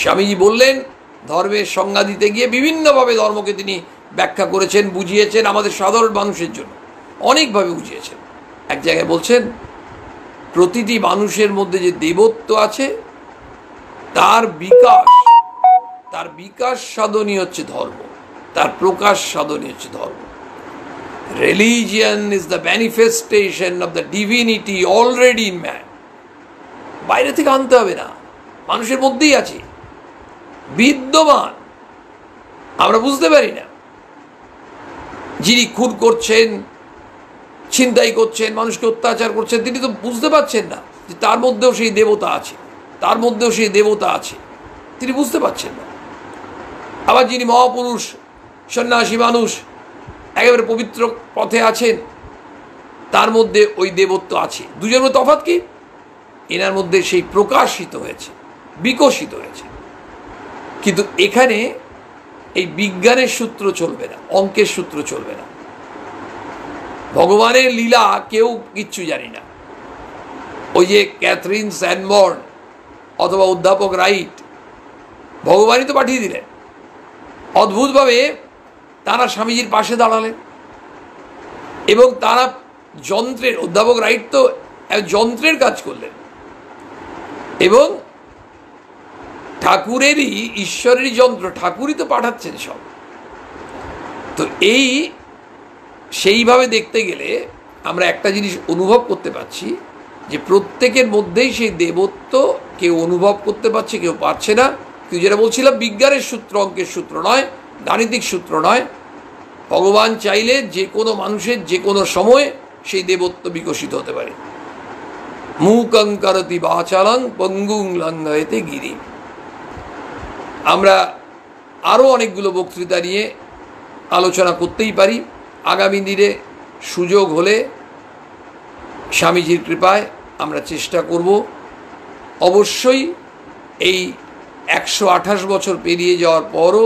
S1: স্বামীজি বললেন, ধর্মের সংজ্ঞা দিতে গিয়ে বিভিন্নভাবে ধর্মকে তিনি ব্যাখ্যা করেছেন, বুঝিয়েছেন, আমাদের সাধারণ মানুষের জন্য অনেকভাবে বুঝিয়েছেন। এক জায়গায় বলছেন, প্রতিটি মানুষের মধ্যে যে দেবত্ব আছে তার বিকাশ সাধনই হচ্ছে ধর্ম, তার প্রকাশ সাধনই হচ্ছে ধর্ম। Religion is the manifestation of the divinity already in man. বাইরে থেকে আনতে হবে না, মানুষের মধ্যেই আছে, বিদ্যমান, আমরা বুঝতে পারি না। যিনি খুন করছেন, ছিনতাই করছেন, মানুষকে অত্যাচার করছেন, তিনি তো বুঝতে পারছেন না যে তার মধ্যেও সেই দেবতা আছে, তার মধ্যেও সেই দেবতা আছে, তিনি বুঝতে পারছেন না। আবার যিনি মহাপুরুষ, সন্ন্যাসী মানুষ, একেবারে পবিত্র পথে আছেন, তার মধ্যে ওই দেবত্ব আছে। দুজনের তফাৎ কি? এনার মধ্যে সেই প্রকাশিত হয়েছে, বিকশিত হয়েছে। কিন্তু এখানে এই বিজ্ঞানের সূত্র চলবে না, অঙ্কের সূত্র চলবে না। ভগবানের লীলা কেউ কিচ্ছু জানি না। ওই যে ক্যাথরিন স্যানবর্ন অথবা অধ্যাপক রাইট, ভগবানই তো পাঠিয়ে দিলেন। অদ্ভুতভাবে তারা স্বামীজির পাশে দাঁড়ালেন এবং তারা যন্ত্রের, অধ্যাপক রাইট তো যন্ত্রের কাজ করলেন এবং ঠাকুরেরই, ঈশ্বরেরই যন্ত্র, ঠাকুরই তো পাঠাচ্ছেন সব। তো সেইভাবে দেখতে গেলে আমরা একটা জিনিস অনুভব করতে পারছি যে প্রত্যেকের মধ্যেই সেই দেবত্ব কেউ অনুভব করতে পারছে, কেউ পারছে না। কিন্তু যেটা বলছিলাম, বিজ্ঞানের সূত্র, অঙ্কের সূত্র নয়, গাণিতিক সূত্র নয়। ভগবান চাইলে যে কোনো মানুষের যে কোনো সময় সেই দেবত্ব বিকশিত হতে পারে। মূকং করতি বাচালং পঙ্গুং লঙ্ঘয়তে গিরি। আমরা আরও অনেকগুলো বক্তৃতা নিয়ে আলোচনা করতেই পারি। আগামী দিনে সুযোগ হলে স্বামীজির কৃপায় আমরা চেষ্টা করব অবশ্যই এই 128 বছর পেরিয়ে যাওয়ার পরও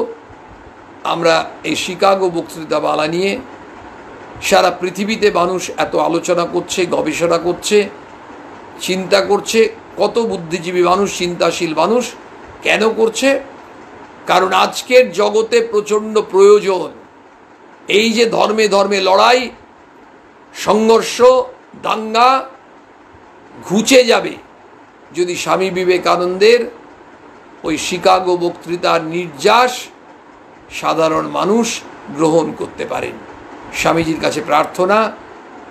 S1: আমরা এই শিকাগো বক্তৃতামালা নিয়ে সারা পৃথিবীতে মানুষ এত আলোচনা করছে, গবেষণা করছে, চিন্তা করছে। কত বুদ্ধিজীবী মানুষ, চিন্তাশীল মানুষ কেন করছে? কারণ আজকের জগতে প্রচণ্ড প্রয়োজন। এই যে ধর্মে ধর্মে লড়াই, সংঘর্ষ, দাঙ্গা ঘুচে যাবে যদি স্বামী বিবেকানন্দের ওই শিকাগো বক্তৃতার নির্যাস সাধারণ মানুষ গ্রহণ করতে পারেন। স্বামীজির কাছে প্রার্থনা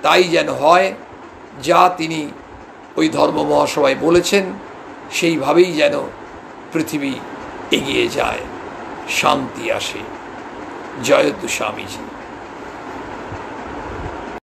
S1: তাই যেন হয়, যা তিনি ওই ধর্ম মহাসভায় বলেছেন সেইভাবেই যেন পৃথিবী এগিয়ে যায়, শান্তি আসে। জয়তু স্বামীজি।